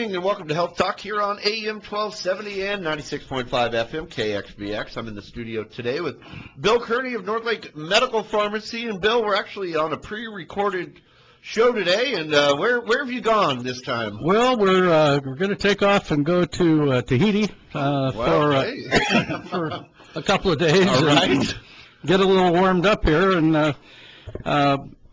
morning and welcome to Health Talk here on AM 1270 and 96.5 FM KXBX. I'm in the studio today with Bill Kearney of Northlake Medical Pharmacy. And Bill, we're actually on a pre-recorded show today. And where have you gone this time? Well, we're going to take off and go to Tahiti for a couple of days. All right. Get a little warmed up here, and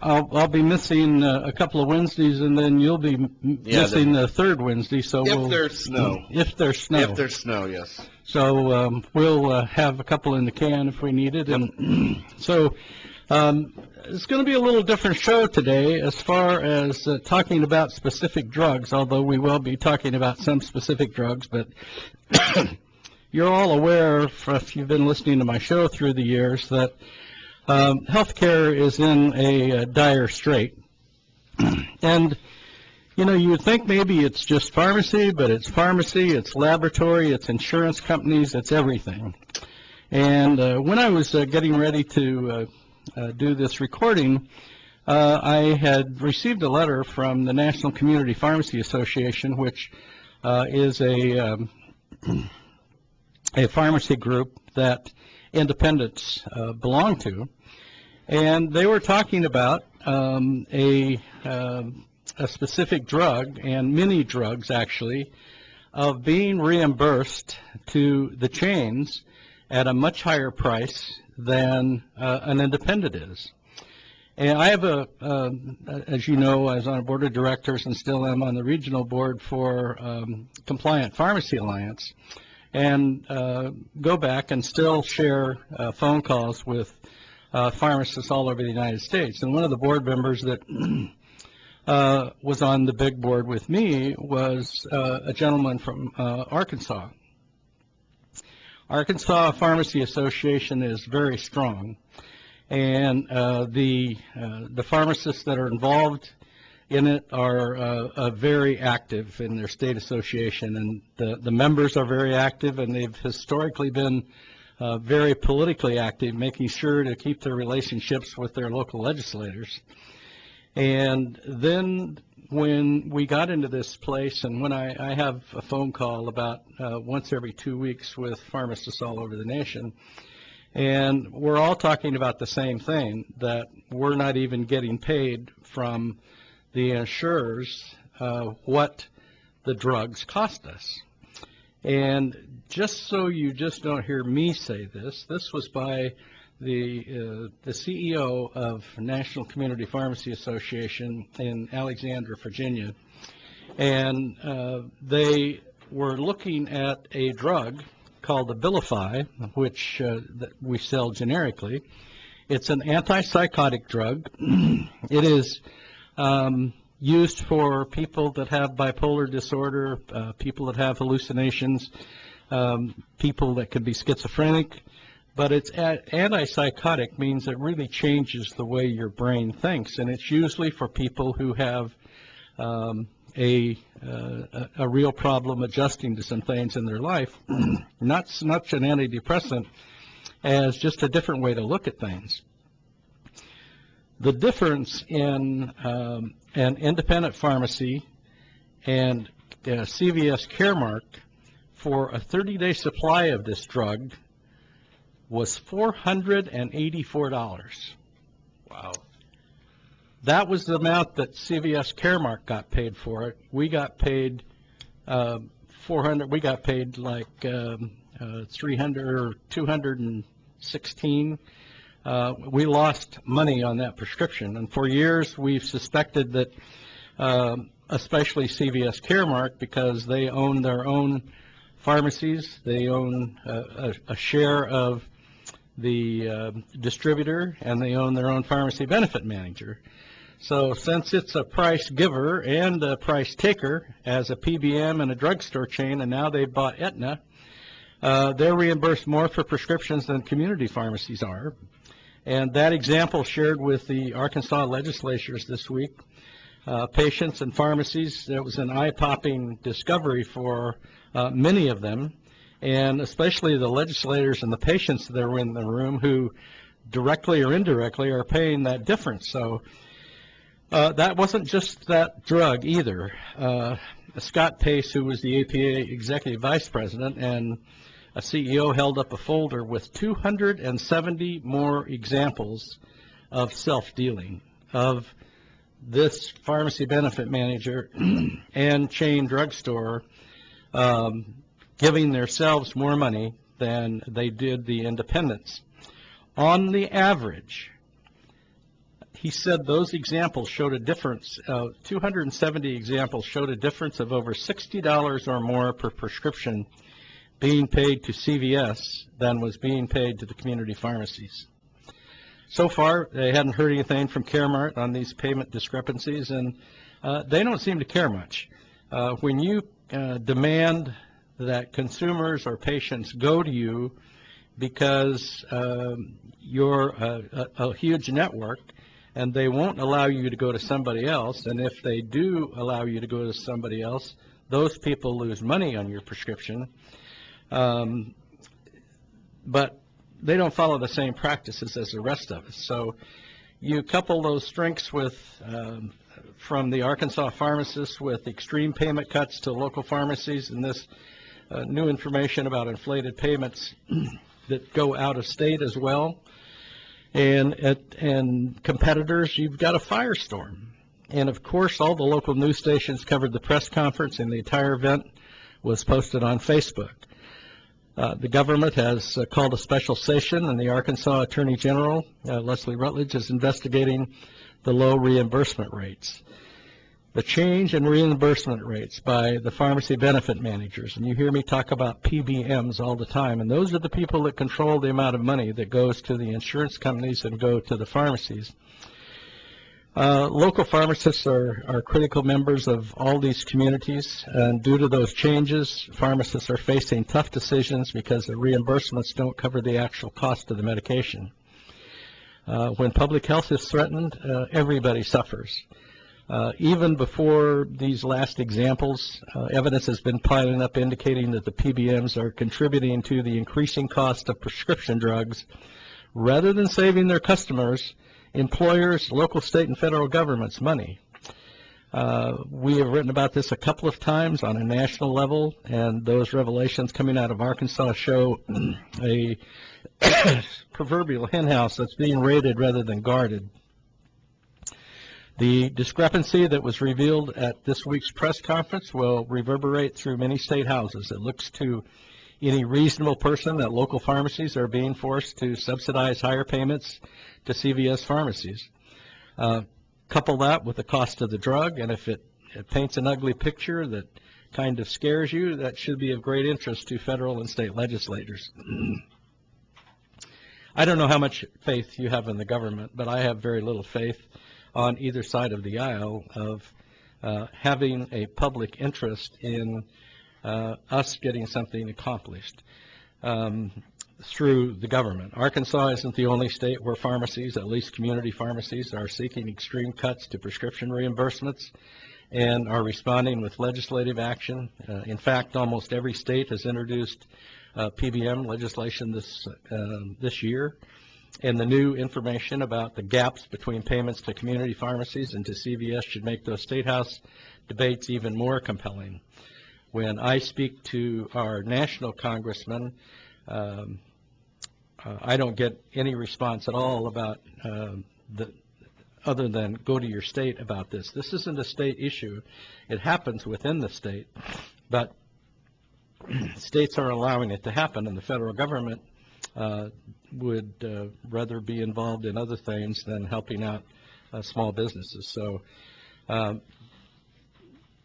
I'll be missing a couple of Wednesdays, and then you'll be missing the third Wednesday. So if there's snow. If there's snow. If there's snow, yes. So we'll have a couple in the can if we need it. And so it's going to be a little different show today as far as talking about specific drugs, although we will be talking about some specific drugs. But you're all aware, if you've been listening to my show through the years, that healthcare is in a dire strait. And, you know, you would think maybe it's just pharmacy, but it's pharmacy, it's laboratory, it's insurance companies, it's everything. And when I was getting ready to do this recording, I had received a letter from the National Community Pharmacy Association, which is a pharmacy group that independents belong to. And they were talking about a specific drug, and many drugs actually, of being reimbursed to the chains at a much higher price than an independent is. And I have as you know, I was on a board of directors and still am on the regional board for Compliant Pharmacy Alliance, and go back and still share phone calls with pharmacists all over the United States. And one of the board members that was on the big board with me was a gentleman from Arkansas. Arkansas Pharmacy Association is very strong, and the pharmacists that are involved in it are very active in their state association, and the members are very active, and they've historically been very politically active, making sure to keep their relationships with their local legislators. And then when we got into this place, and when I have a phone call about once every 2 weeks with pharmacists all over the nation, and we're all talking about the same thing, that we're not even getting paid from the insurers what the drugs cost us. And just so you just don't hear me say this, this was by the CEO of National Community Pharmacy Association in Alexandria, Virginia. And they were looking at a drug called Abilify, which that we sell generically. It's an antipsychotic drug. It is used for people that have bipolar disorder, people that have hallucinations, people that could be schizophrenic. But it's antipsychotic means it really changes the way your brain thinks, and it's usually for people who have a real problem adjusting to some things in their life. Not so much an antidepressant as just a different way to look at things. The difference in an independent pharmacy and CVS Caremark for a 30-day supply of this drug was $484. Wow. That was the amount that CVS Caremark got paid for it. We got paid $400. We got paid like 300 or 216. We lost money on that prescription, and for years we've suspected that, especially CVS Caremark, because they own their own pharmacies, they own a share of the distributor, and they own their own pharmacy benefit manager. So since it's a price giver and a price taker as a PBM and a drugstore chain, and now they've bought Aetna, they're reimbursed more for prescriptions than community pharmacies are. And that example shared with the Arkansas legislatures this week, patients and pharmacies, that was an eye-popping discovery for many of them, and especially the legislators and the patients that are in the room who directly or indirectly are paying that difference. So That wasn't just that drug either. Scott Pace, who was the APA Executive Vice President and a CEO, held up a folder with 270 more examples of self-dealing, of this pharmacy benefit manager and chain drugstore giving themselves more money than they did the independents. On the average, he said those examples showed a difference, 270 examples showed a difference of over $60 or more per prescription being paid to CVS than was being paid to the community pharmacies. So far, they hadn't heard anything from Caremark on these payment discrepancies, and they don't seem to care much. When you demand that consumers or patients go to you because you're a huge network, and they won't allow you to go to somebody else, and if they do allow you to go to somebody else, those people lose money on your prescription. But they don't follow the same practices as the rest of us. So you couple those strengths with, from the Arkansas pharmacists, with extreme payment cuts to local pharmacies, and this new information about inflated payments that go out of state as well, and competitors, you've got a firestorm. And of course, all the local news stations covered the press conference, and the entire event was posted on Facebook. The government has called a special session, and the Arkansas Attorney General, Leslie Rutledge, is investigating the low reimbursement rates. The change in reimbursement rates by the pharmacy benefit managers, and you hear me talk about PBMs all the time, and those are the people that control the amount of money that goes to the insurance companies and go to the pharmacies. Local pharmacists are critical members of all these communities, and due to those changes, pharmacists are facing tough decisions because the reimbursements don't cover the actual cost of the medication. When public health is threatened, everybody suffers. Even before these last examples, evidence has been piling up indicating that the PBMs are contributing to the increasing cost of prescription drugs. Rather than saving their customers, employers, local, state, and federal governments money. We have written about this a couple of times on a national level, and those revelations coming out of Arkansas show a proverbial henhouse that's being raided rather than guarded. The discrepancy that was revealed at this week's press conference will reverberate through many state houses. It looks to any reasonable person that local pharmacies are being forced to subsidize higher payments to CVS pharmacies. Couple that with the cost of the drug, and if it paints an ugly picture that kind of scares you, that should be of great interest to federal and state legislators. I don't know how much faith you have in the government, but I have very little faith on either side of the aisle of having a public interest in us getting something accomplished through the government. Arkansas isn't the only state where pharmacies, at least community pharmacies, are seeking extreme cuts to prescription reimbursements and are responding with legislative action. In fact, almost every state has introduced PBM legislation this year, and the new information about the gaps between payments to community pharmacies and to CVS should make those state house debates even more compelling. When I speak to our national congressmen, I don't get any response at all about other than go to your state about this. This isn't a state issue. It happens within the state, but states are allowing it to happen, and the federal government would rather be involved in other things than helping out small businesses. So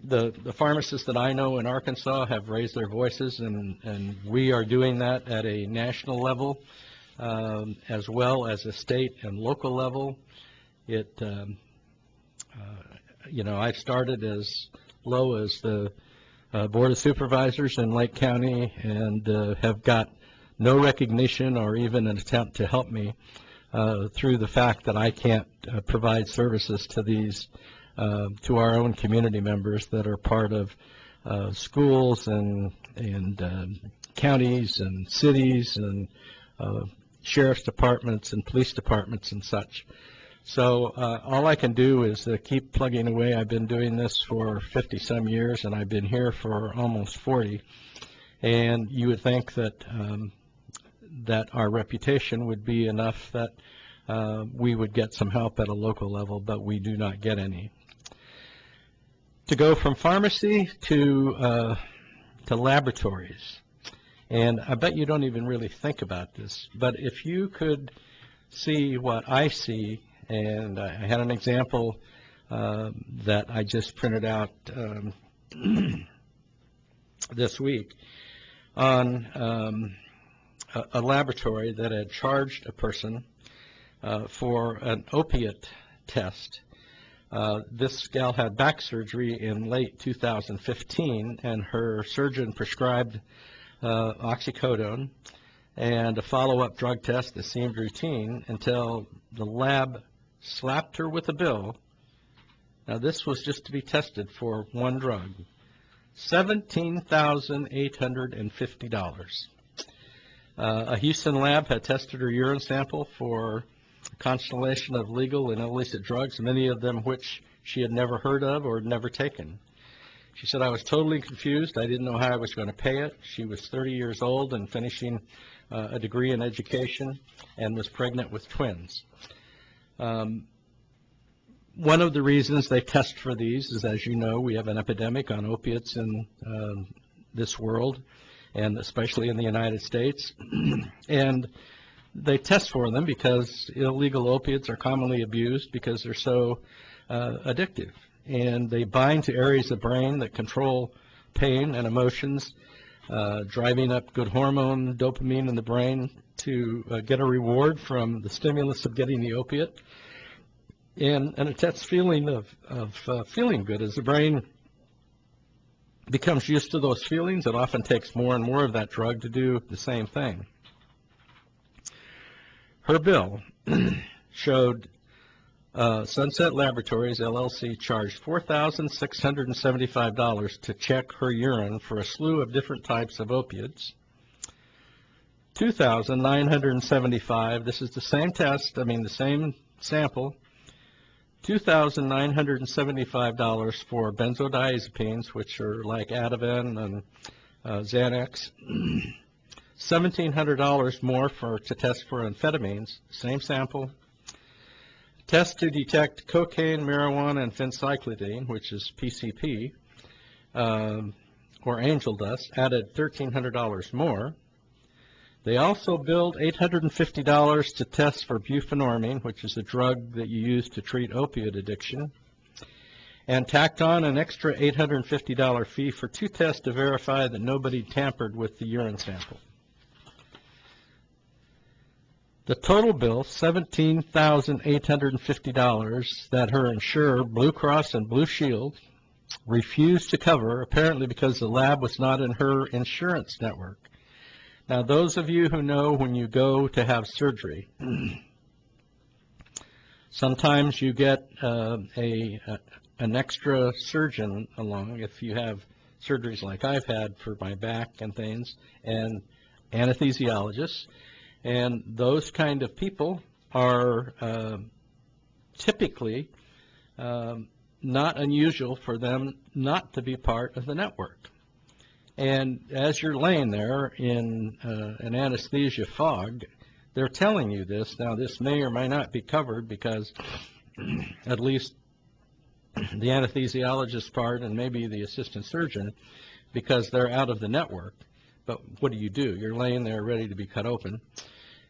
the pharmacists that I know in Arkansas have raised their voices, and we are doing that at a national level as well as a state and local level. I started as low as the Board of Supervisors in Lake County and have got no recognition or even an attempt to help me through the fact that I can't provide services to these to our own community members that are part of schools and counties and cities and sheriff's departments and police departments and such. So all I can do is keep plugging away. I've been doing this for 50-some years, and I've been here for almost 40. And you would think that that our reputation would be enough that we would get some help at a local level, but we do not get any. To go from pharmacy to laboratories, and I bet you don't even really think about this, but if you could see what I see, and I had an example that I just printed out this week on a laboratory that had charged a person for an opiate test. This gal had back surgery in late 2015, and her surgeon prescribed oxycodone and a follow-up drug test that seemed routine until the lab slapped her with a bill. Now, this was just to be tested for one drug, $17,850. A Houston lab had tested her urine sample for a constellation of legal and illicit drugs, many of them which she had never heard of or never taken. She said, I was totally confused. I didn't know how I was going to pay it. She was 30 years old and finishing a degree in education and was pregnant with twins. One of the reasons they test for these is, as you know, we have an epidemic on opiates in this world, and especially in the United States. And they test for them because illegal opiates are commonly abused because they're so addictive. And they bind to areas of brain that control pain and emotions, driving up good hormone, dopamine in the brain to get a reward from the stimulus of getting the opiate. And it tests feeling of feeling good. As the brain becomes used to those feelings, it often takes more and more of that drug to do the same thing. Her bill showed Sunset Laboratories, LLC, charged $4,675 to check her urine for a slew of different types of opiates. $2,975, this is the same test, the same sample, $2,975 for benzodiazepines, which are like Ativan and Xanax. $1,700 more to test for amphetamines, same sample. Test to detect cocaine, marijuana, and phencyclidine, which is PCP, or angel dust, added $1,300 more. They also billed $850 to test for buprenorphine, which is a drug that you use to treat opioid addiction, and tacked on an extra $850 fee for 2 tests to verify that nobody tampered with the urine sample. The total bill, $17,850, that her insurer, Blue Cross and Blue Shield, refused to cover, apparently because the lab was not in her insurance network. Now, those of you who know when you go to have surgery, sometimes you get an extra surgeon along if you have surgeries like I've had for my back and things, and anesthesiologists. And those kind of people are typically not unusual for them not to be part of the network. And as you're laying there in an anesthesia fog, they're telling you this. Now, this may or may not be covered because at least the anesthesiologist part and maybe the assistant surgeon, because they're out of the network. But what do? You're laying there ready to be cut open.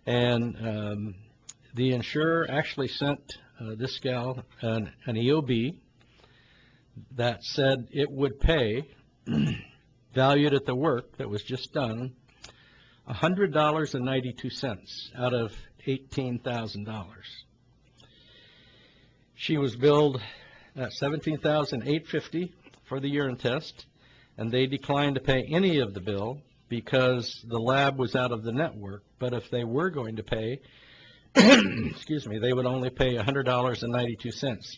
And the insurer actually sent this gal an EOB that said it would pay, valued at the work that was just done, $100.92 out of $18,000. She was billed at $17,850 for the urine test, and they declined to pay any of the bill because the lab was out of the network. But if they were going to pay, excuse me, they would only pay $100.92.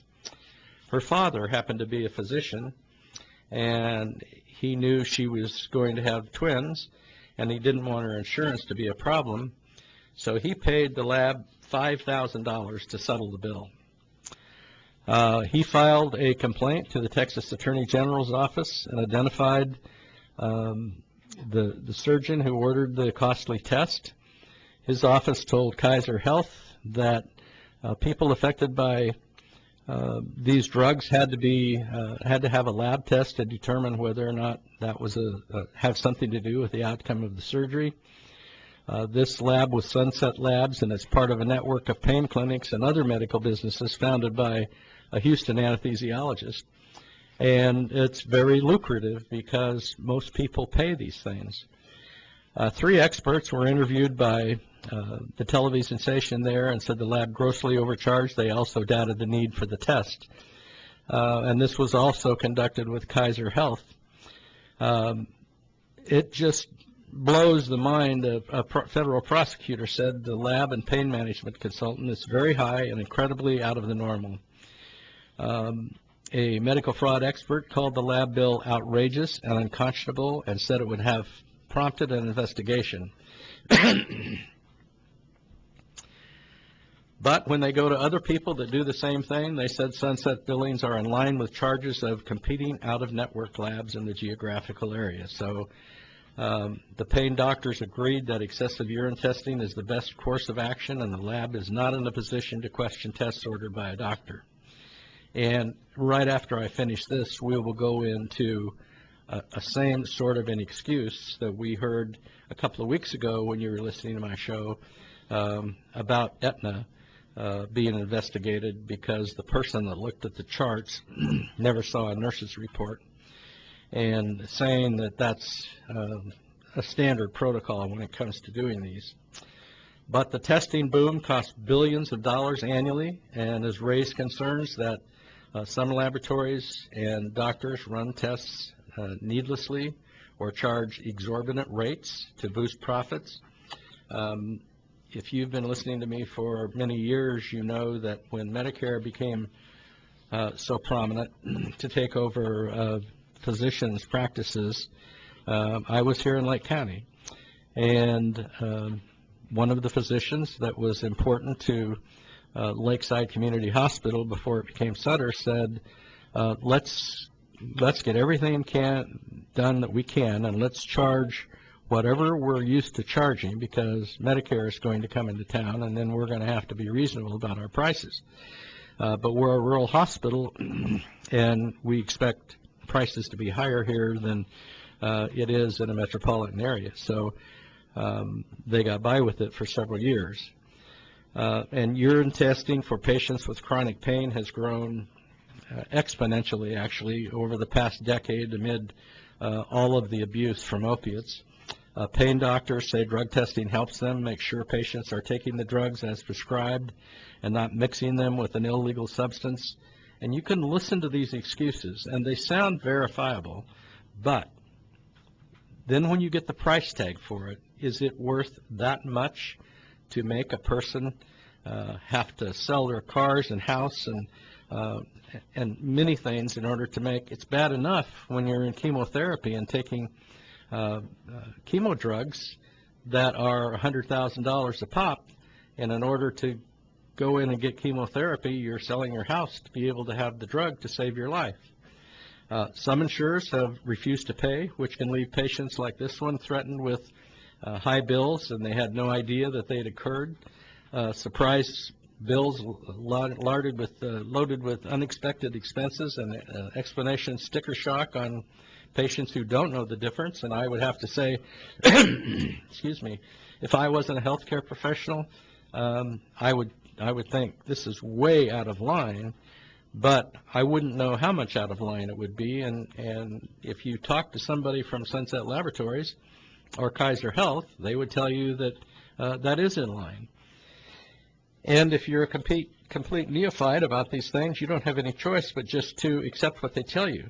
Her father happened to be a physician, and he knew she was going to have twins, and he didn't want her insurance to be a problem, so he paid the lab $5,000 to settle the bill. He filed a complaint to the Texas Attorney General's office and identified the surgeon who ordered the costly test. His office told Kaiser Health that people affected by these drugs had to have a lab test to determine whether or not that was have something to do with the outcome of the surgery. This lab was Sunset Labs, and it's part of a network of pain clinics and other medical businesses founded by a Houston anesthesiologist. And it's very lucrative because most people pay these things. 3 experts were interviewed by the television station there and said the lab grossly overcharged. They also doubted the need for the test. And this was also conducted with Kaiser Health. It just blows the mind. A federal prosecutor said the lab and pain management consultant is very high and incredibly out of the normal. A medical fraud expert called the lab bill outrageous and unconscionable and said it would have prompted an investigation. But when they go to other people that do the same thing, they said Sunset billings are in line with charges of competing out-of-network labs in the geographical area. So the pain doctors agreed that excessive urine testing is the best course of action, and the lab is not in a position to question tests ordered by a doctor. And right after I finish this, we will go into a same sort of an excuse that we heard a couple of weeks ago when you were listening to my show about Aetna being investigated because the person that looked at the charts never saw a nurse's report, and saying that that's a standard protocol when it comes to doing these. But the testing boom costs billions of dollars annually and has raised concerns that some laboratories and doctors run tests needlessly or charge exorbitant rates to boost profits. If you've been listening to me for many years, you know that when Medicare became so prominent to take over physicians' practices, I was here in Lake County, and one of the physicians that was important to Lakeside Community Hospital before it became Sutter said, let's get everything done that we can, and let's charge whatever we're used to charging, because Medicare is going to come into town, and then we're going to have to be reasonable about our prices. But we're a rural hospital, and we expect prices to be higher here than it is in a metropolitan area. So they got by with it for several years. And urine testing for patients with chronic pain has grown exponentially, actually, over the past decade amid all of the abuse from opiates. Pain doctors say drug testing helps them make sure patients are taking the drugs as prescribed and not mixing them with an illegal substance. And you can listen to these excuses, and they sound verifiable, but then when you get the price tag for it, is it worth that much to make a person have to sell their cars and house and many things in order to make? It's bad enough when you're in chemotherapy and taking chemo drugs that are $100,000 a pop, and in order to go in and get chemotherapy, you're selling your house to be able to have the drug to save your life. Some insurers have refused to pay, which can leave patients like this one threatened with high bills, and they had no idea that they had occurred. Surprise bills loaded with unexpected expenses and explanation sticker shock on patients who don't know the difference. And I would have to say, excuse me, if I wasn't a healthcare professional, I would think this is way out of line, but I wouldn't know how much out of line it would be. And if you talk to somebody from Sunset Laboratories or Kaiser Health, they would tell you that that is in line. And if you're a complete neophyte about these things, you don't have any choice but just to accept what they tell you.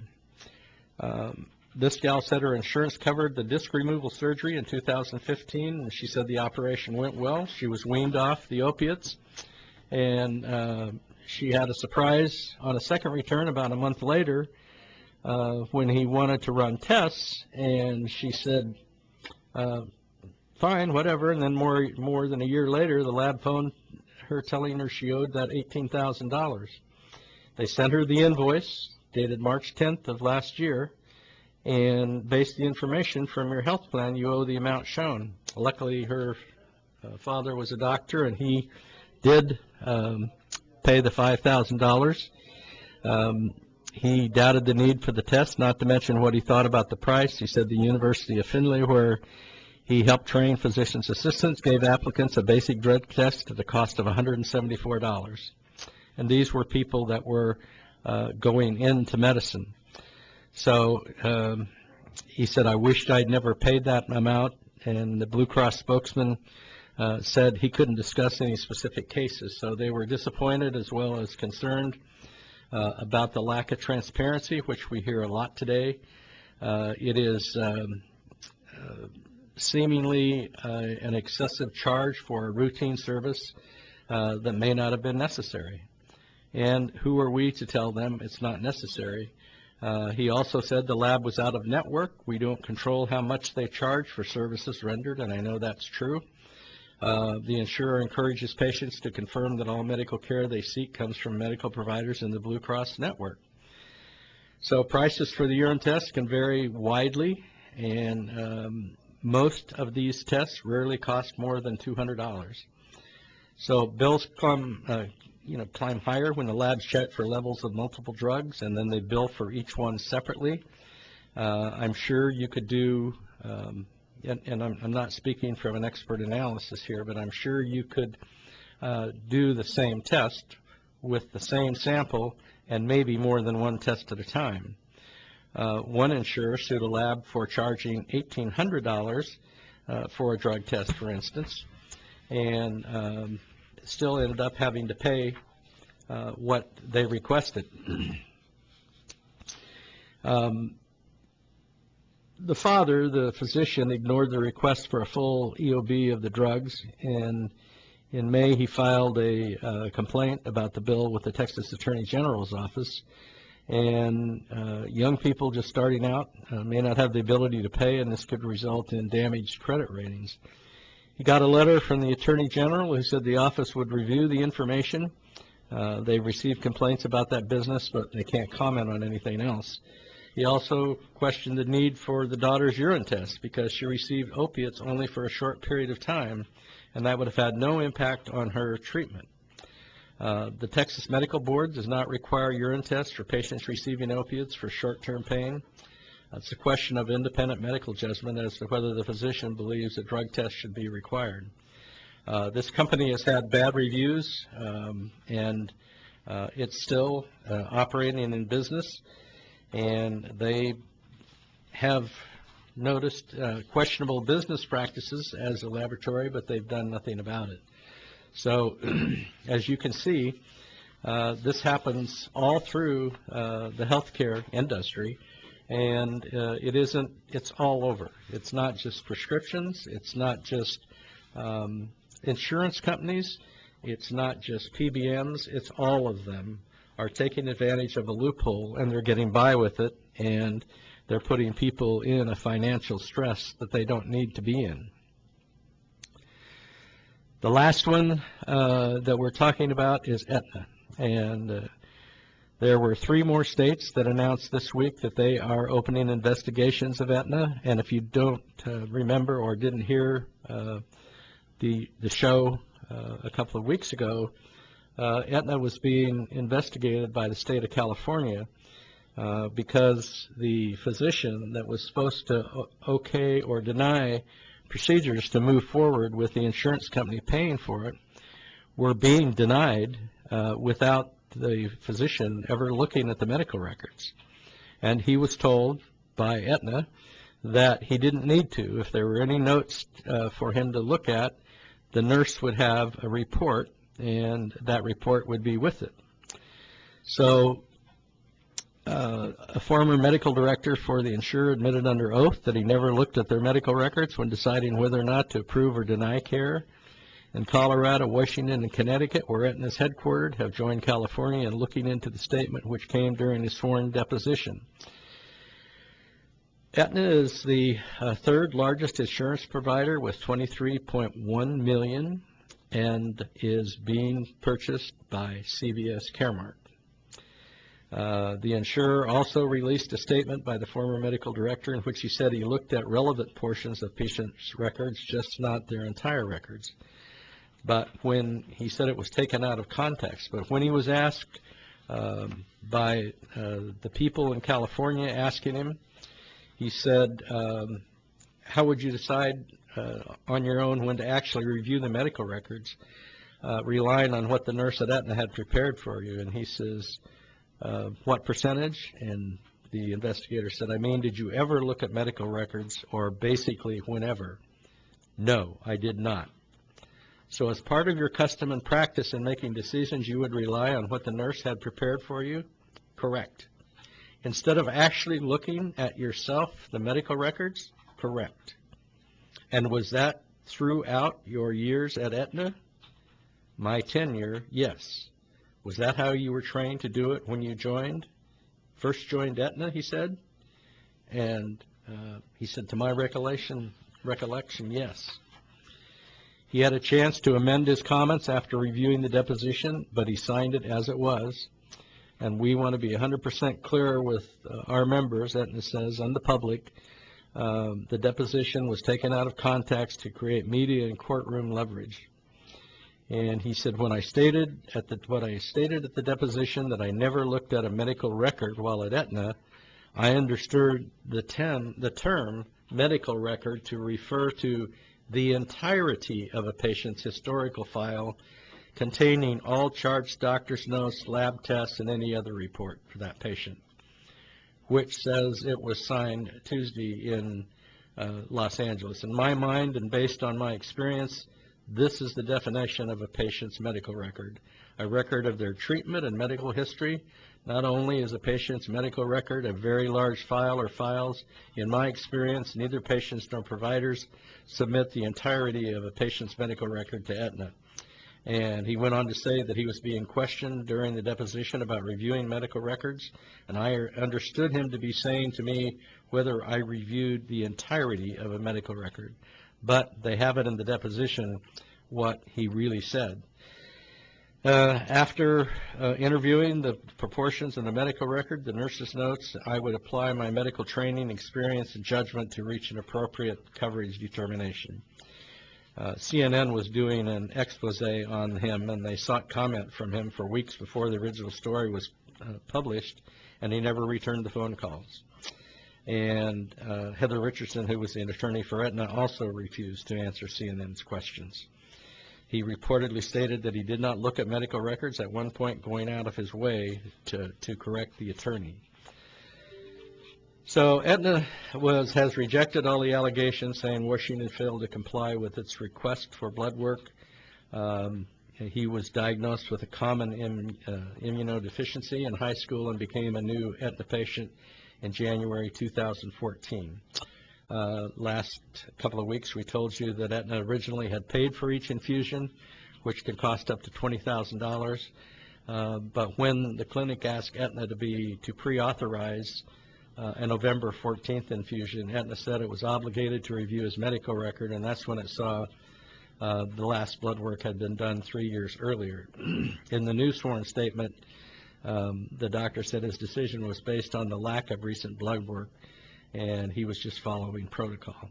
This gal said her insurance covered the disc removal surgery in 2015, and she said the operation went well. She was weaned off the opiates, and she had a surprise on a second return about a month later when he wanted to run tests, and she said, fine, whatever. And then more than a year later, the lab phoned her telling her she owed that $18,000. They sent her the invoice dated March 10th of last year, and based the information from your health plan, you owe the amount shown. Luckily, her father was a doctor, and he did pay the $5,000. He doubted the need for the test, not to mention what he thought about the price. He said the University of Findlay, where he helped train physician's assistants, gave applicants a basic drug test at the cost of $174. And these were people that were going into medicine. So he said, I wished I'd never paid that amount, and the Blue Cross spokesman said he couldn't discuss any specific cases. So they were disappointed as well as concerned about the lack of transparency, which we hear a lot today. It is seemingly an excessive charge for a routine service that may not have been necessary. And who are we to tell them it's not necessary? He also said the lab was out of network. We don't control how much they charge for services rendered, and I know that's true. The insurer encourages patients to confirm that all medical care they seek comes from medical providers in the Blue Cross network. So prices for the urine test can vary widely, and most of these tests rarely cost more than $200. So bills climb higher when the labs check for levels of multiple drugs, and then they bill for each one separately. I'm sure you could do, and I'm not speaking from an expert analysis here, but I'm sure you could do the same test with the same sample and maybe more than one test at a time. One insurer sued a lab for charging $1,800 for a drug test, for instance, and still ended up having to pay what they requested. The father, the physician, ignored the request for a full EOB of the drugs, and in May he filed a complaint about the bill with the Texas Attorney General's office. And young people just starting out may not have the ability to pay, and this could result in damaged credit ratings. He got a letter from the Attorney General who said the office would review the information. They received complaints about that business, but they can't comment on anything else. He also questioned the need for the daughter's urine test because she received opiates only for a short period of time, and that would have had no impact on her treatment. The Texas Medical Board does not require urine tests for patients receiving opiates for short-term pain. It's a question of independent medical judgment as to whether the physician believes a drug test should be required. This company has had bad reviews, and it's still operating in business, and they have noticed questionable business practices as a laboratory, but they've done nothing about it. So, as you can see, this happens all through the healthcare industry, and it's all over. It's not just prescriptions, it's not just insurance companies, it's not just PBMs, it's all of them are taking advantage of a loophole, and they're getting by with it, and they're putting people in a financial stress that they don't need to be in. The last one that we're talking about is Aetna, and there were 3 more states that announced this week that they are opening investigations of Aetna, and if you don't remember or didn't hear the show a couple of weeks ago, Aetna was being investigated by the state of California because the physician that was supposed to okay or deny procedures to move forward with the insurance company paying for it were being denied without the physician ever looking at the medical records. And he was told by Aetna that he didn't need to. If there were any notes for him to look at, the nurse would have a report, and that report would be with it. So a former medical director for the insurer admitted under oath that he never looked at their medical records when deciding whether or not to approve or deny care. And Colorado, Washington, and Connecticut, where Aetna is headquartered, have joined California in looking into the statement which came during his sworn deposition. Aetna is the third largest insurance provider with $23.1 million and is being purchased by CVS Caremark. The insurer also released a statement by the former medical director in which he said he looked at relevant portions of patients' records, just not their entire records. But when he said it was taken out of context, but when he was asked by the people in California asking him, he said, how would you decide on your own when to actually review the medical records, relying on what the nurse at Aetna had prepared for you? And he says, what percentage? And the investigator said, I mean, did you ever look at medical records, or basically whenever? No, I did not. So as part of your custom and practice in making decisions, you would rely on what the nurse had prepared for you? Correct. Instead of actually looking at yourself, the medical records? Correct. And was that throughout your years at Aetna? My tenure, yes. Was that how you were trained to do it when you first joined Aetna, he said? And he said, to my recollection, yes. He had a chance to amend his comments after reviewing the deposition, but he signed it as it was. And we want to be 100% clear with our members, Aetna says, and the public. The deposition was taken out of context to create media and courtroom leverage. And he said, when I stated at the deposition that I never looked at a medical record while at Aetna, I understood the term medical record to refer to the entirety of a patient's historical file containing all charged doctor's notes, lab tests, and any other report for that patient, which says it was signed Tuesday in Los Angeles. In my mind and based on my experience, this is the definition of a patient's medical record, a record of their treatment and medical history. Not only is a patient's medical record a very large file or files, in my experience, neither patients nor providers submit the entirety of a patient's medical record to Aetna. And he went on to say that he was being questioned during the deposition about reviewing medical records, and I understood him to be saying to me whether I reviewed the entirety of a medical record. But they have it in the deposition what he really said. After interviewing the proportions in the medical record, the nurse's notes, I would apply my medical training, experience, and judgment to reach an appropriate coverage determination. CNN was doing an expose on him, and they sought comment from him for weeks before the original story was published, and he never returned the phone calls. And Heather Richardson, who was the attorney for Aetna, also refused to answer CNN's questions. He reportedly stated that he did not look at medical records, at one point going out of his way to correct the attorney. So Aetna has rejected all the allegations, saying Washington failed to comply with its request for blood work. He was diagnosed with a common immunodeficiency in high school and became a new Aetna patient in January 2014. Last couple of weeks we told you that Aetna originally had paid for each infusion, which could cost up to $20,000. But when the clinic asked Aetna to pre-authorize a November 14th infusion, Aetna said it was obligated to review his medical record, and that's when it saw the last blood work had been done 3 years earlier. In the new sworn statement, the doctor said his decision was based on the lack of recent blood work, and he was just following protocol.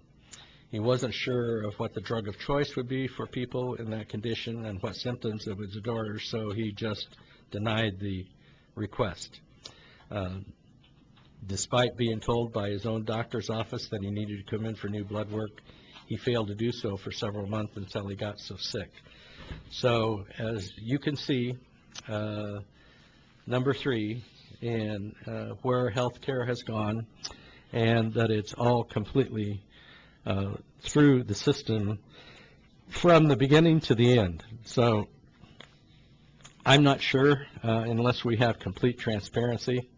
He wasn't sure of what the drug of choice would be for people in that condition and what symptoms it would endure, so he just denied the request. Despite being told by his own doctor's office that he needed to come in for new blood work, he failed to do so for several months until he got so sick. So as you can see, number 3, in where healthcare has gone, and that it's all completely through the system from the beginning to the end. So I'm not sure unless we have complete transparency.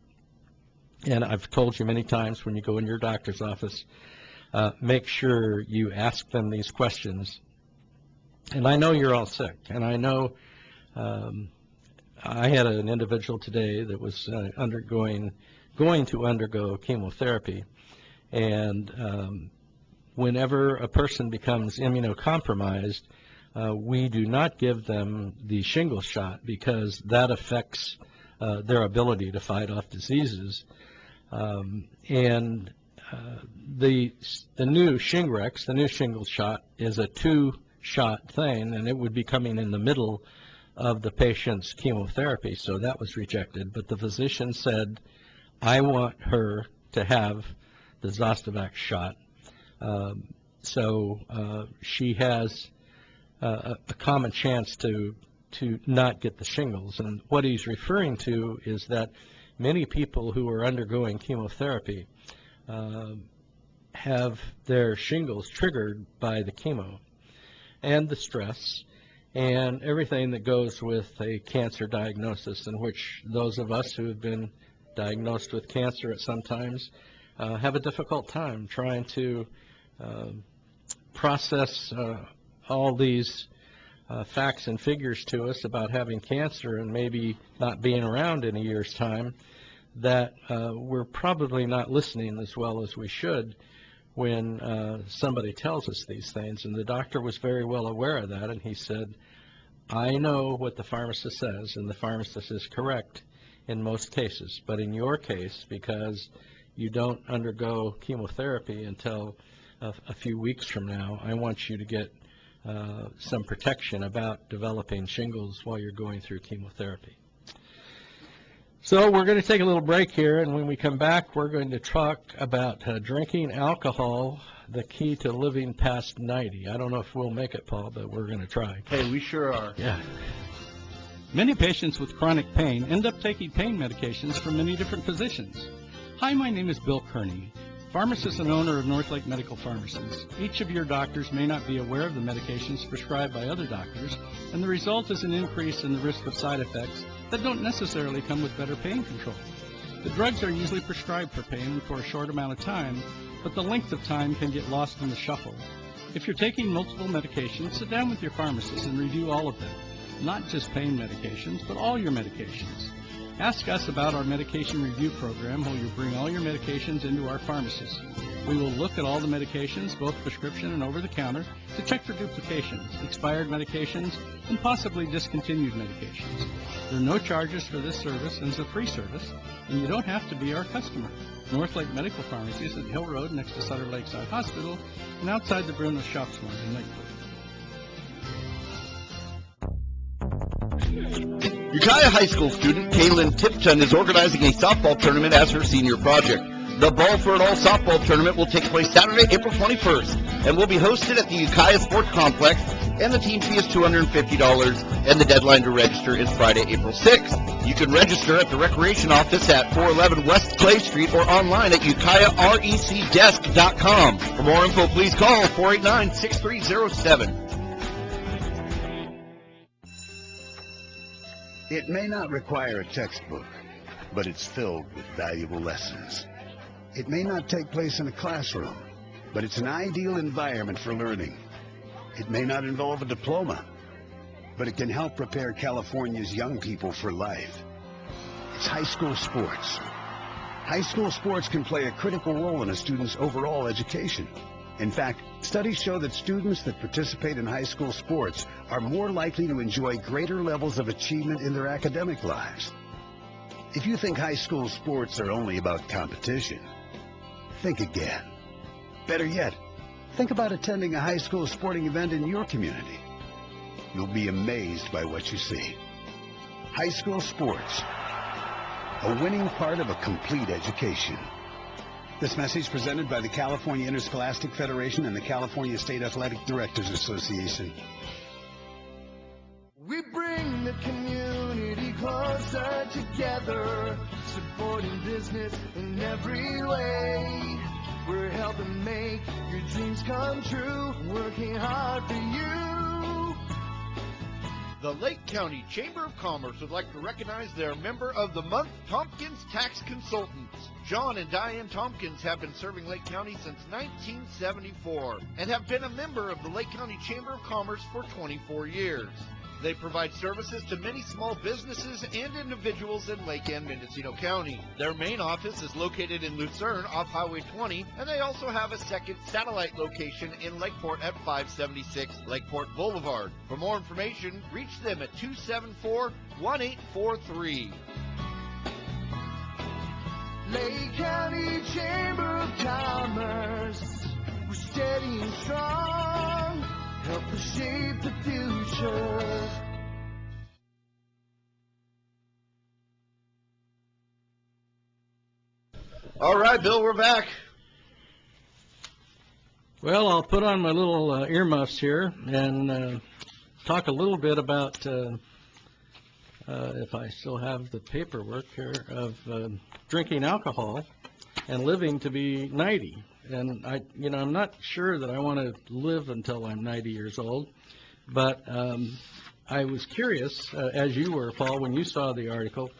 And I've told you many times, when you go in your doctor's office, make sure you ask them these questions. And I know you're all sick, and I know I had an individual today that was going to undergo chemotherapy, and whenever a person becomes immunocompromised, we do not give them the shingles shot, because that affects their ability to fight off diseases. And the new Shingrix, the new shingles shot, is a 2-shot thing, and it would be coming in the middle of the patient's chemotherapy, so that was rejected. But the physician said, I want her to have the Zostavax shot. So she has a common chance to not get the shingles. And what he's referring to is that many people who are undergoing chemotherapy have their shingles triggered by the chemo and the stress and everything that goes with a cancer diagnosis, in which those of us who have been diagnosed with cancer at some times have a difficult time trying to process all these facts and figures to us about having cancer and maybe not being around in a year's time, that we're probably not listening as well as we should when somebody tells us these things. And the doctor was very well aware of that, and he said, I know what the pharmacist says, and the pharmacist is correct in most cases, but in your case, because you don't undergo chemotherapy until a few weeks from now, I want you to get some protection about developing shingles while you're going through chemotherapy. So we're going to take a little break here, and when we come back, we're going to talk about drinking alcohol, the key to living past 90. I don't know if we'll make it, Paul, but we're going to try. Hey, we sure are. Yeah. Many patients with chronic pain end up taking pain medications from many different physicians. Hi, my name is Bill Kearney, pharmacist and owner of Northlake Medical Pharmacies. Each of your doctors may not be aware of the medications prescribed by other doctors, and the result is an increase in the risk of side effects that don't necessarily come with better pain control. The drugs are usually prescribed for pain for a short amount of time, but the length of time can get lost in the shuffle. If you're taking multiple medications, sit down with your pharmacist and review all of them, not just pain medications, but all your medications. Ask us about our medication review program where you bring all your medications into our pharmacies. We will look at all the medications, both prescription and over-the-counter, to check for duplications, expired medications, and possibly discontinued medications. There are no charges for this service, and it's a free service, and you don't have to be our customer. Northlake Medical Pharmacy is at Hill Road next to Sutter Lakeside Hospital and outside the Brindle Shops Mart in Lakewood. Ukiah High School student Kaylin Tipton is organizing a softball tournament as her senior project. The Ball for It All softball tournament will take place Saturday, April 21st, and will be hosted at the Ukiah Sports Complex, and the team fee is $250, and the deadline to register is Friday, April 6th. You can register at the Recreation Office at 411 West Clay Street or online at ukiahrecdesk.com. For more info, please call 489-6307. It may not require a textbook, but it's filled with valuable lessons. It may not take place in a classroom, but it's an ideal environment for learning. It may not involve a diploma, but it can help prepare California's young people for life. It's high school sports. High school sports can play a critical role in a student's overall education. In fact, studies show that students that participate in high school sports are more likely to enjoy greater levels of achievement in their academic lives. If you think high school sports are only about competition, think again. Better yet, think about attending a high school sporting event in your community. You'll be amazed by what you see. High school sports, a winning part of a complete education. This message presented by the California Interscholastic Federation and the California State Athletic Directors Association. We bring the community closer together, supporting business in every way. We're helping make your dreams come true, working hard for you. The Lake County Chamber of Commerce would like to recognize their Member of the Month, Tompkins Tax Consultants. John and Diane Tompkins have been serving Lake County since 1974 and have been a member of the Lake County Chamber of Commerce for 24 years. They provide services to many small businesses and individuals in Lake and Mendocino County. Their main office is located in Lucerne off Highway 20, and they also have a second satellite location in Lakeport at 576 Lakeport Boulevard. For more information, reach them at 274-1843. Lake County Chamber of Commerce, we're steady and strong, help to shape the future. All right, Bill, we're back. Well, I'll put on my little earmuffs here and talk a little bit about, if I still have the paperwork here, of drinking alcohol and living to be 90. And I'm not sure that I want to live until I'm 90 years old, but I was curious, as you were, Paul, when you saw the article,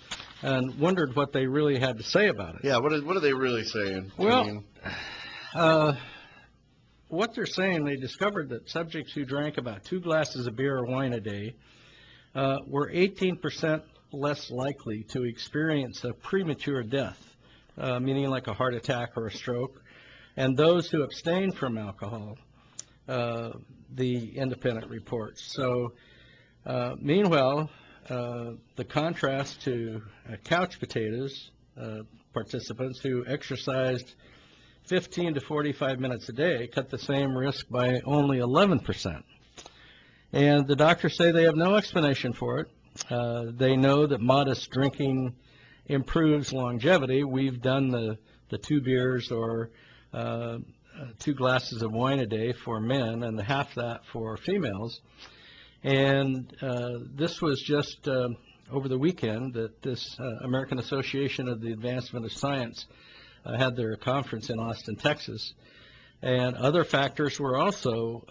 and wondered what they really had to say about it. Yeah, what are they really saying? Well, what they're saying, they discovered that subjects who drank about 2 glasses of beer or wine a day were 18% less likely to experience a premature death, meaning like a heart attack or a stroke. And those who abstained from alcohol, the independent reports. So, meanwhile, the contrast to couch potatoes participants who exercised 15 to 45 minutes a day cut the same risk by only 11%. And the doctors say they have no explanation for it. They know that modest drinking improves longevity. We've done the 2 beers or 2 glasses of wine a day for men and half that for females. And this was just over the weekend that this American Association of the Advancement of Science had their conference in Austin, Texas. And other factors were also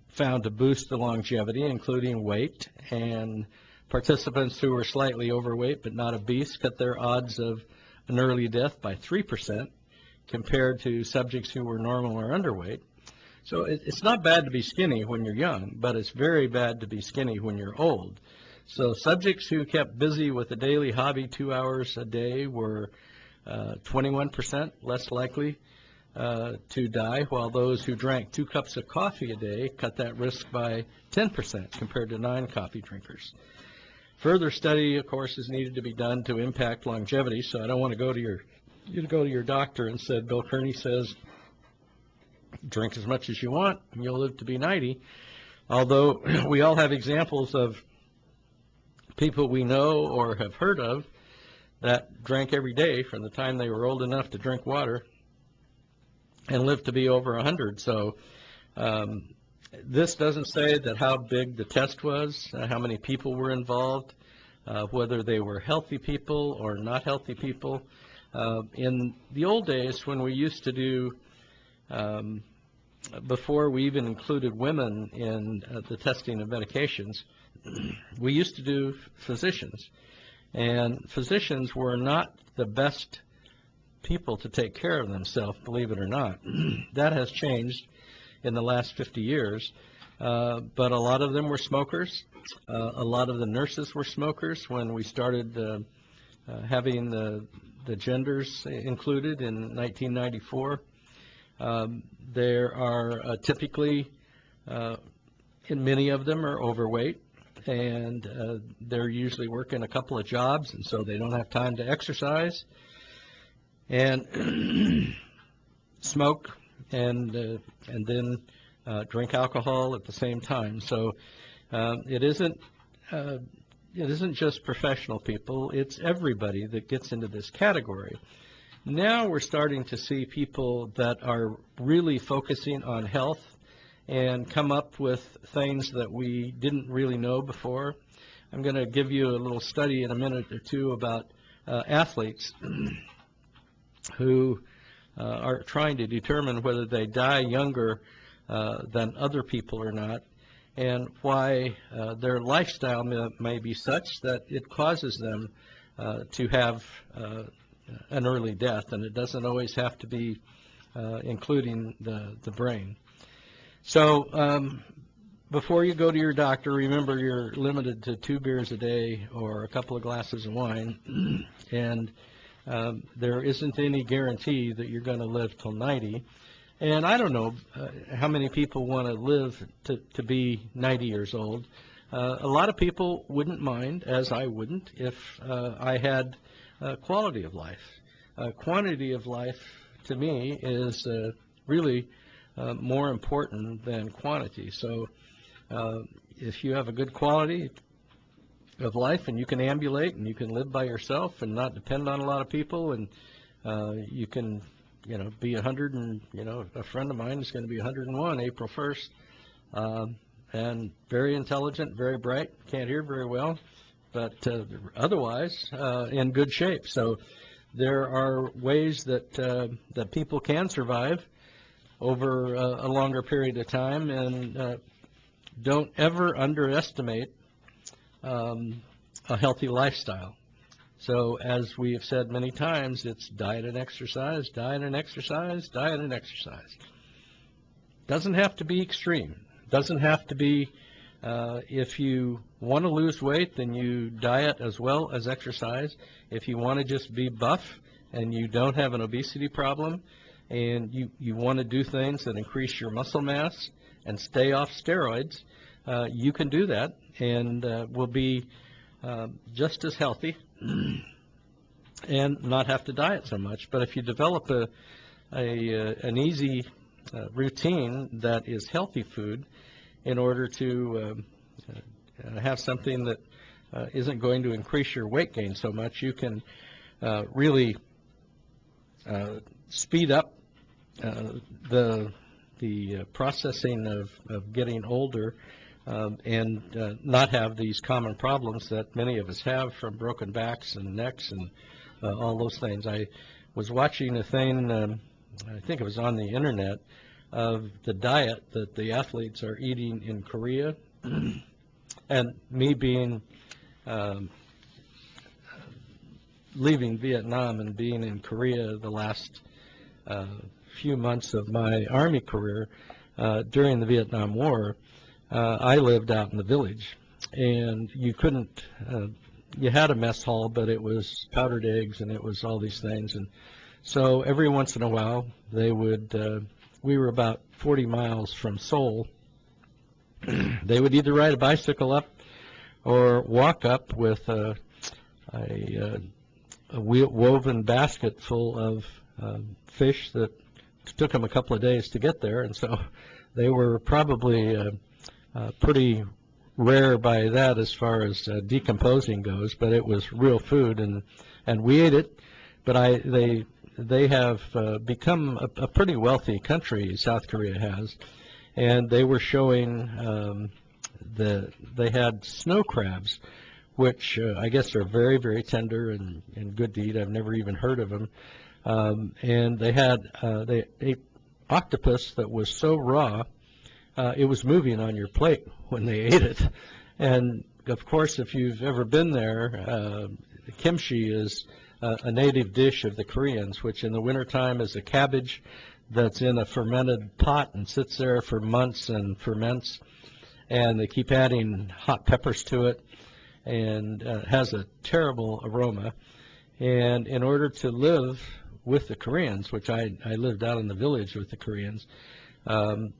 found to boost the longevity, including weight. And participants who were slightly overweight but not obese cut their odds of an early death by 3% compared to subjects who were normal or underweight. So it's not bad to be skinny when you're young, but it's very bad to be skinny when you're old. So subjects who kept busy with a daily hobby 2 hours a day were 21% less likely to die, while those who drank 2 cups of coffee a day cut that risk by 10% compared to non-coffee drinkers. Further study, of course, is needed to be done to impact longevity, so I don't want to go to your doctor and said, Bill Kearney says, drink as much as you want and you'll live to be 90, although we all have examples of people we know or have heard of that drank every day from the time they were old enough to drink water and lived to be over 100. So this doesn't say that how big the test was, how many people were involved, whether they were healthy people or not healthy people. In the old days when we used to do, before we even included women in the testing of medications, we used to do physicians. And physicians were not the best people to take care of themselves, believe it or not. That has changed in the last 50 years. But a lot of them were smokers. A lot of the nurses were smokers when we started having the genders included in 1994. There are typically, and many of them are overweight, and they're usually working a couple of jobs, and so they don't have time to exercise and smoke and then drink alcohol at the same time. So it isn't just professional people, it's everybody that gets into this category. Now we're starting to see people that are really focusing on health and come up with things that we didn't really know before. I'm going to give you a little study in a minute or two about athletes who are trying to determine whether they die younger than other people or not, and why their lifestyle may be such that it causes them to have an early death, and it doesn't always have to be including the brain. So before you go to your doctor, remember you're limited to 2 beers a day or a couple of glasses of wine, and there isn't any guarantee that you're going to live till 90. And I don't know how many people want to live to be 90 years old. A lot of people wouldn't mind, as I wouldn't, if I had quality of life. quantity of life, to me, is really more important than quantity. So if you have a good quality of life and you can ambulate and you can live by yourself and not depend on a lot of people, and you can, be 100, and, a friend of mine is going to be 101 April 1st, and very intelligent, very bright, can't hear very well, but otherwise in good shape. So there are ways that people can survive over a longer period of time, and don't ever underestimate a healthy lifestyle. So as we have said many times, it's diet and exercise, diet and exercise, diet and exercise. Doesn't have to be extreme. Doesn't have to be, if you want to lose weight, then you diet as well as exercise. If you want to just be buff and you don't have an obesity problem, and you want to do things that increase your muscle mass and stay off steroids, you can do that and will be just as healthy and not have to diet so much. But if you develop an easy routine that is healthy food in order to have something that isn't going to increase your weight gain so much, you can really speed up the processing of getting older, and not have these common problems that many of us have, from broken backs and necks and all those things. I was watching a thing, I think it was on the internet, of the diet that the athletes are eating in Korea. And me being leaving Vietnam and being in Korea the last few months of my Army career during the Vietnam War, I lived out in the village, and you couldn't, you had a mess hall, but it was powdered eggs and it was all these things. And so every once in a while they would, we were about 40 miles from Seoul, they would either ride a bicycle up or walk up with a woven basket full of fish that took them a couple of days to get there. And so they were probably pretty rare by that as far as decomposing goes, but it was real food, and we ate it. But they have become a pretty wealthy country, South Korea has, and they were showing they had snow crabs, which I guess are very, very tender and good to eat. I've never even heard of them. And they ate octopus that was so raw, it was moving on your plate when they ate it. And of course, if you've ever been there, kimchi is a native dish of the Koreans, which in the wintertime is a cabbage that's in a fermented pot and sits there for months and ferments. And they keep adding hot peppers to it, and it has a terrible aroma. And in order to live with the Koreans, which I lived out in the village with the Koreans, you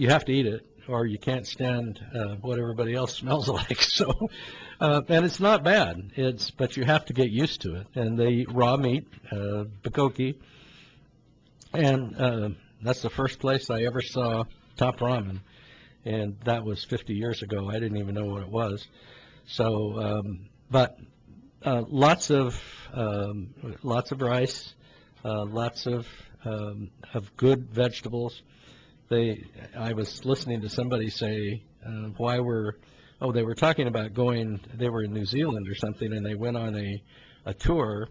have to eat it, or you can't stand what everybody else smells like. So, and it's not bad. But you have to get used to it. And they eat raw meat, bulgogi, and that's the first place I ever saw top ramen, and that was 50 years ago. I didn't even know what it was. So, but lots of rice, lots of good vegetables. I was listening to somebody say they were talking about going, they were in New Zealand or something, and they went on a tour,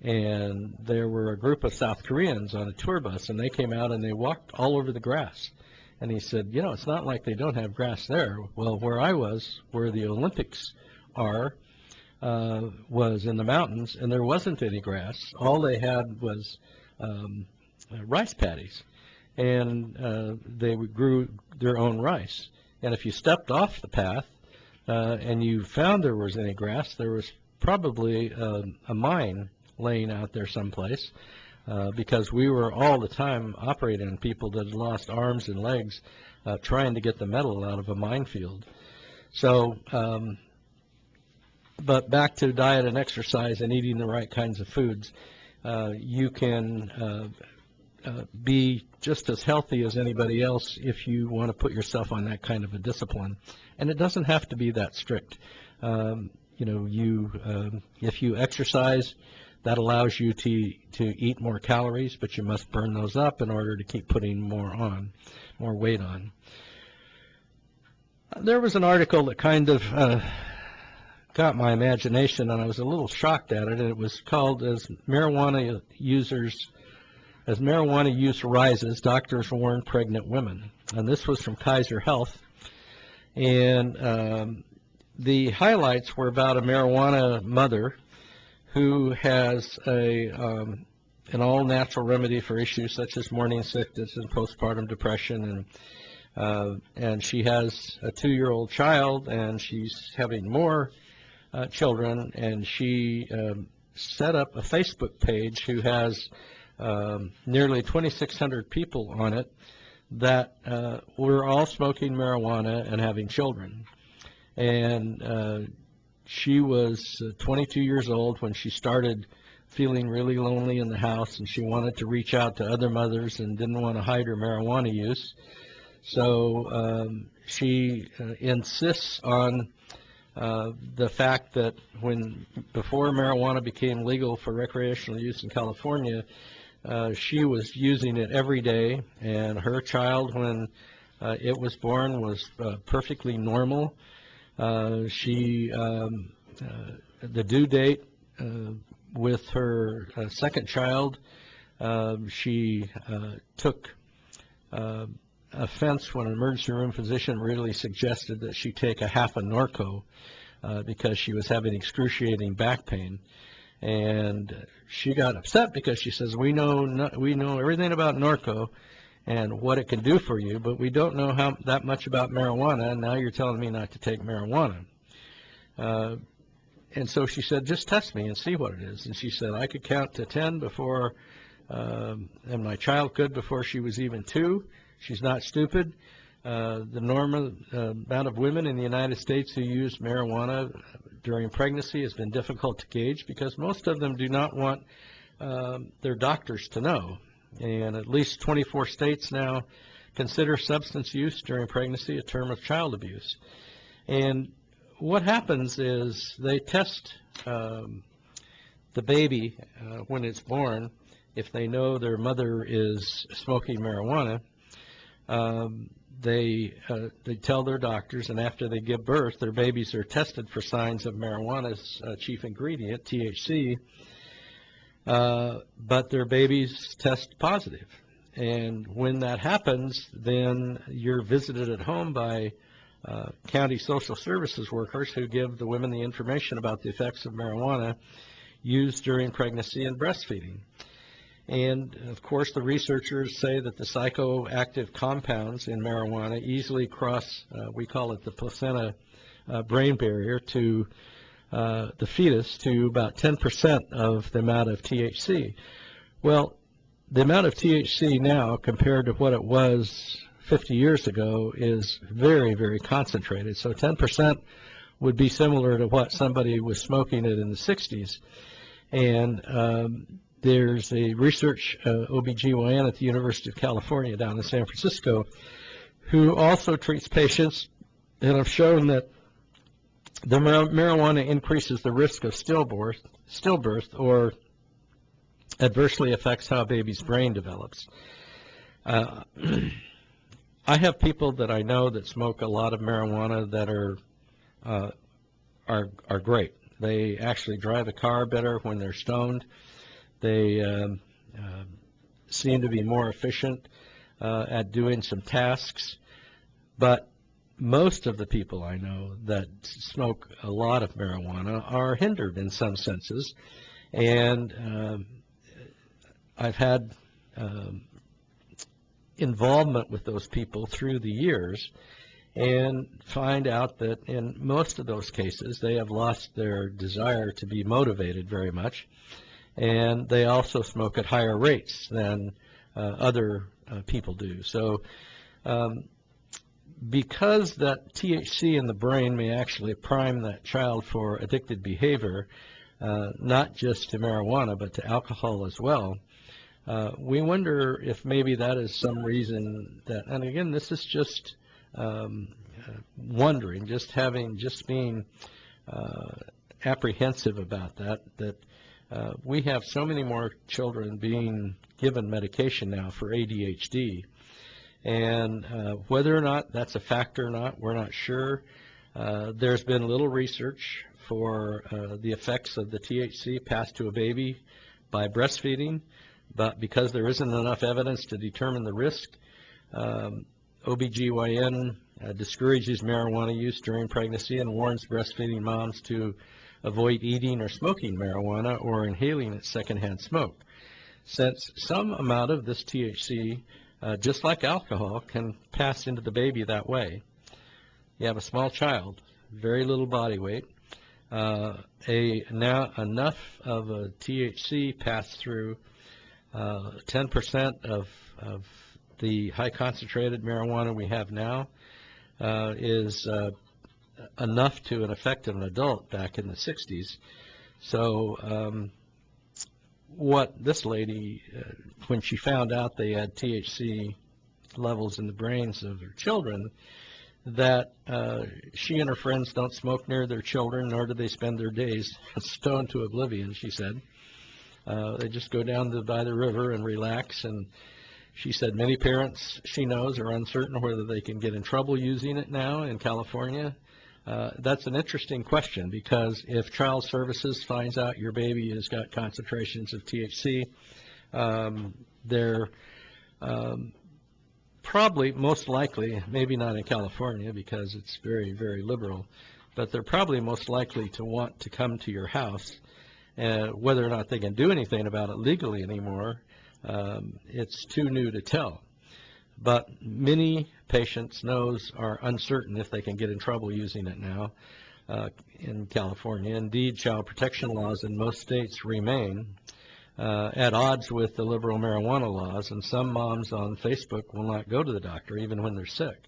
and there were a group of South Koreans on a tour bus, and they came out and they walked all over the grass. And he said, it's not like they don't have grass there. Well, where I was, where the Olympics are, was in the mountains, and there wasn't any grass. All they had was rice paddies, and they grew their own rice. And if you stepped off the path and you found there was any grass, there was probably a mine laying out there someplace, because we were all the time operating on people that had lost arms and legs trying to get the metal out of a minefield. So, but back to diet and exercise and eating the right kinds of foods. you can be just as healthy as anybody else if you want to put yourself on that kind of a discipline. And it doesn't have to be that strict. You know, if you exercise, that allows you to eat more calories, but you must burn those up in order to keep putting more weight on. There was an article that kind of got my imagination, and I was a little shocked at it. It was called As Marijuana Use Rises, Doctors Warn Pregnant Women. And this was from Kaiser Health. And the highlights were about a marijuana mother who has an all-natural remedy for issues such as morning sickness and postpartum depression, and she has a 2-year-old child, and she's having more children, and she set up a Facebook page who has nearly 2,600 people on it that were all smoking marijuana and having children. And she was 22 years old when she started feeling really lonely in the house, and she wanted to reach out to other mothers and didn't want to hide her marijuana use. So she insists on the fact that before marijuana became legal for recreational use in California, she was using it every day, and her child, when it was born, was perfectly normal. The due date with her second child, she took offense when an emergency room physician really suggested that she take a half a Norco because she was having excruciating back pain. And she got upset because she says, we know everything about Norco and what it can do for you, but we don't know that much about marijuana, and now you're telling me not to take marijuana. And so she said, just test me and see what it is. And she said, I could count to 10 before, and my child could before she was even 2. She's not stupid. The normal amount of women in the United States who use marijuana during pregnancy has been difficult to gauge because most of them do not want their doctors to know. And at least 24 states now consider substance use during pregnancy a term of child abuse. And what happens is they test the baby when it's born. If they know their mother is smoking marijuana, they tell their doctors, and after they give birth, their babies are tested for signs of marijuana's chief ingredient, THC, but their babies test positive. And when that happens, then you're visited at home by county social services workers who give the women the information about the effects of marijuana used during pregnancy and breastfeeding. And, of course, the researchers say that the psychoactive compounds in marijuana easily cross, we call it the placenta-brain barrier, to the fetus to about 10% of the amount of THC. Well, the amount of THC now compared to what it was 50 years ago is very, very concentrated. So 10% would be similar to what somebody was smoking it in the 60s. And there's a research OBGYN at the University of California down in San Francisco who also treats patients and have shown that the marijuana increases the risk of stillbirth or adversely affects how a baby's brain develops. I have people that I know that smoke a lot of marijuana that are great. They actually drive a car better when they're stoned. They seem to be more efficient at doing some tasks. But most of the people I know that smoke a lot of marijuana are hindered in some senses. And I've had involvement with those people through the years and find out that in most of those cases they have lost their desire to be motivated very much. And they also smoke at higher rates than other people do. So because that THC in the brain may actually prime that child for addicted behavior, not just to marijuana, but to alcohol as well. We wonder if maybe that is some reason that, and again, this is just wondering, just being apprehensive about that we have so many more children being given medication now for ADHD, and whether or not that's a factor or not, we're not sure. There's been little research for the effects of the THC passed to a baby by breastfeeding, but because there isn't enough evidence to determine the risk, OBGYN discourages marijuana use during pregnancy and warns breastfeeding moms to avoid eating or smoking marijuana or inhaling its secondhand smoke, since some amount of this THC, just like alcohol, can pass into the baby that way. You have a small child, very little body weight, now enough of a THC passed through 10% of the high concentrated marijuana we have now is enough to affect an adult back in the 60s. So what this lady, when she found out they had THC levels in the brains of their children, that she and her friends don't smoke near their children, nor do they spend their days stoned to oblivion, she said. They just go down by the river and relax, and she said many parents she knows are uncertain whether they can get in trouble using it now in California. That's an interesting question, because if Child Services finds out your baby has got concentrations of THC, they're probably, most likely, maybe not in California because it's very, very liberal, but they're probably most likely to want to come to your house. Whether or not they can do anything about it legally anymore, it's too new to tell. But many patients are uncertain if they can get in trouble using it now in California. Indeed, child protection laws in most states remain at odds with the liberal marijuana laws, and some moms on Facebook will not go to the doctor even when they're sick.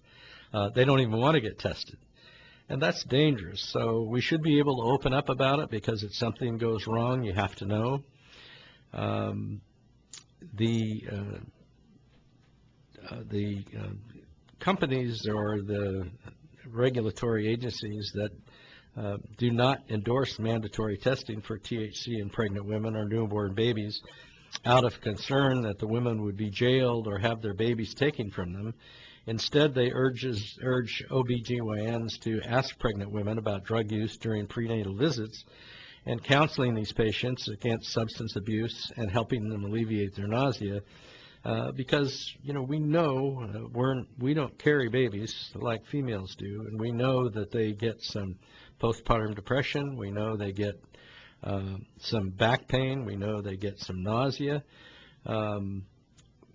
They don't even want to get tested. And that's dangerous. So we should be able to open up about it, because if something goes wrong, you have to know. The companies or the regulatory agencies that do not endorse mandatory testing for THC in pregnant women or newborn babies out of concern that the women would be jailed or have their babies taken from them. Instead, they urge OBGYNs to ask pregnant women about drug use during prenatal visits and counseling these patients against substance abuse and helping them alleviate their nausea. Because, we know we don't carry babies like females do, and we know that they get some postpartum depression. We know they get some back pain. We know they get some nausea,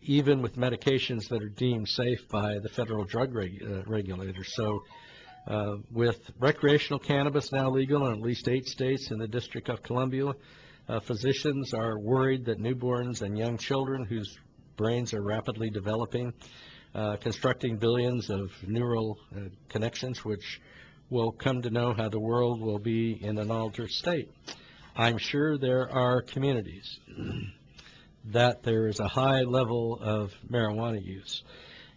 even with medications that are deemed safe by the federal drug regulators. So with recreational cannabis now legal in at least 8 states in the District of Columbia, physicians are worried that newborns and young children whose brains are rapidly developing, constructing billions of neural connections, which will come to know how the world will be in an altered state. I'm sure there are communities that there is a high level of marijuana use,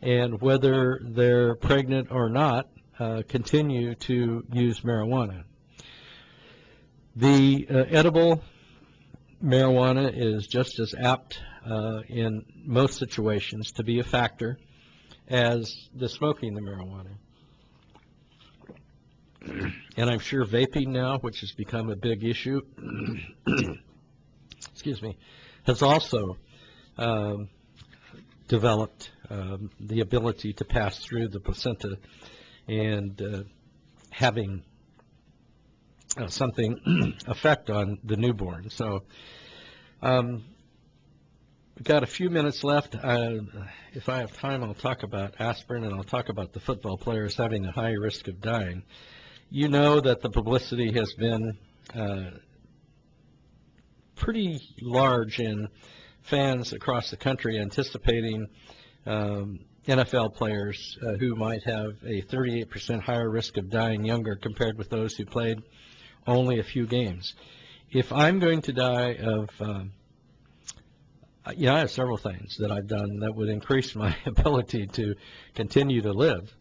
and whether they're pregnant or not, continue to use marijuana. The edible marijuana is just as apt in most situations to be a factor as the smoking the marijuana. And I'm sure vaping now, which has become a big issue, excuse me, has also developed the ability to pass through the placenta and having something affect on the newborn. So we've got a few minutes left. If I have time, I'll talk about aspirin, and I'll talk about the football players having a high risk of dying. You know that the publicity has been pretty large in fans across the country anticipating NFL players who might have a 38% higher risk of dying younger compared with those who played only a few games. If I'm going to die of, I have several things that I've done that would increase my ability to continue to live.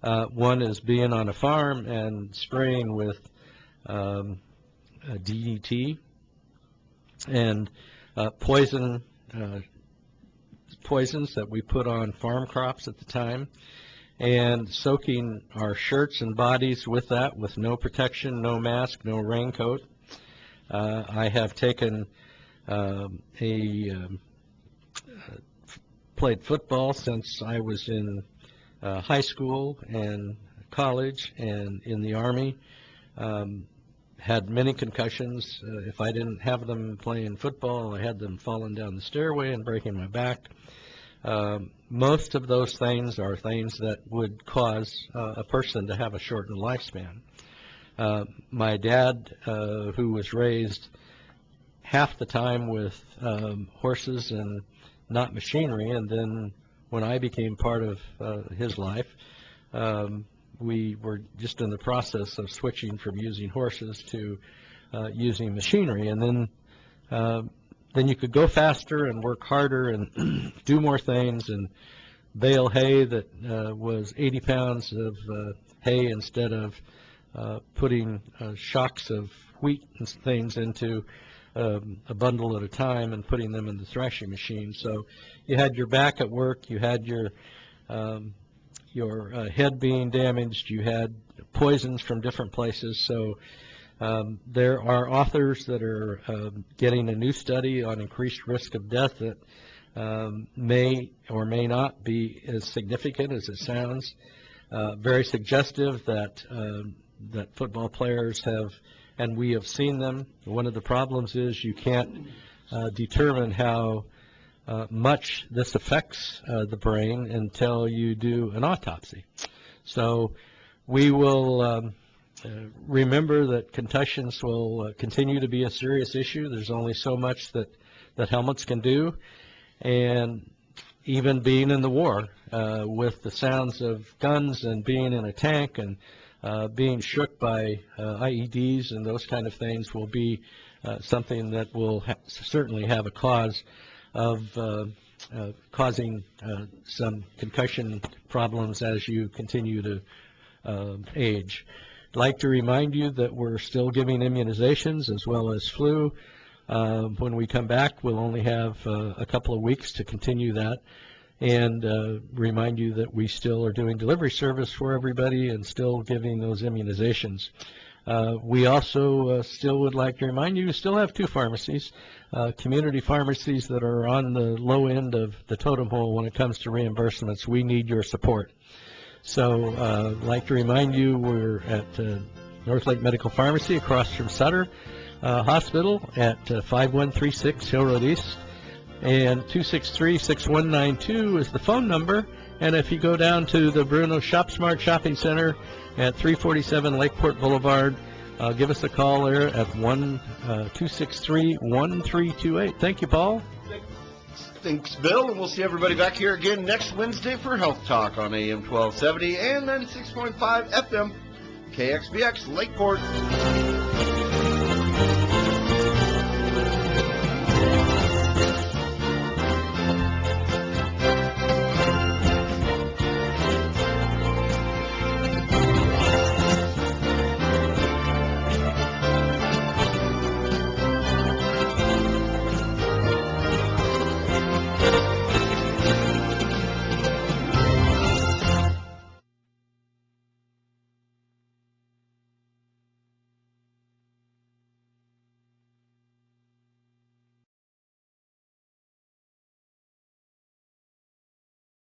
One is being on a farm and spraying with DDT and poisons that we put on farm crops at the time, and soaking our shirts and bodies with that, with no protection, no mask, no raincoat. I have taken played football since I was in high school and college and in the Army. Had many concussions. If I didn't have them playing football, I had them falling down the stairway and breaking my back. Most of those things are things that would cause a person to have a shortened lifespan. My dad, who was raised half the time with horses and not machinery, and then when I became part of his life, we were just in the process of switching from using horses to using machinery, and then you could go faster and work harder and do more things and bale hay that was 80 pounds of hay instead of putting shocks of wheat and things into a bundle at a time and putting them in the thrashing machine. So you had your back at work, you had your head being damaged, you had poisons from different places. So there are authors that are getting a new study on increased risk of death that may or may not be as significant as it sounds. Very suggestive that that football players have, and we have seen them. One of the problems is you can't determine how much this affects the brain until you do an autopsy. So we will remember that concussions will continue to be a serious issue. There's only so much that helmets can do, and even being in the war with the sounds of guns and being in a tank and being shook by IEDs and those kind of things will be something that will certainly have a cause of causing some concussion problems as you continue to age. I'd like to remind you that we're still giving immunizations as well as flu. When we come back, we'll only have a couple of weeks to continue that, and remind you that we still are doing delivery service for everybody and still giving those immunizations. We also still would like to remind you, we still have 2 pharmacies, community pharmacies that are on the low end of the totem pole when it comes to reimbursements. We need your support. So I'd like to remind you we're at North Lake Medical Pharmacy across from Sutter Hospital at 5136 Hill Road East, and 263-6192 is the phone number. And if you go down to the Bruno Shop Smart Shopping Center at 347 Lakeport Boulevard, give us a call there at 263-1328. Thank you, Paul. Thanks, Bill, and we'll see everybody back here again next Wednesday for Health Talk on AM 1270 and 96.5 FM, KXBX Lakeport.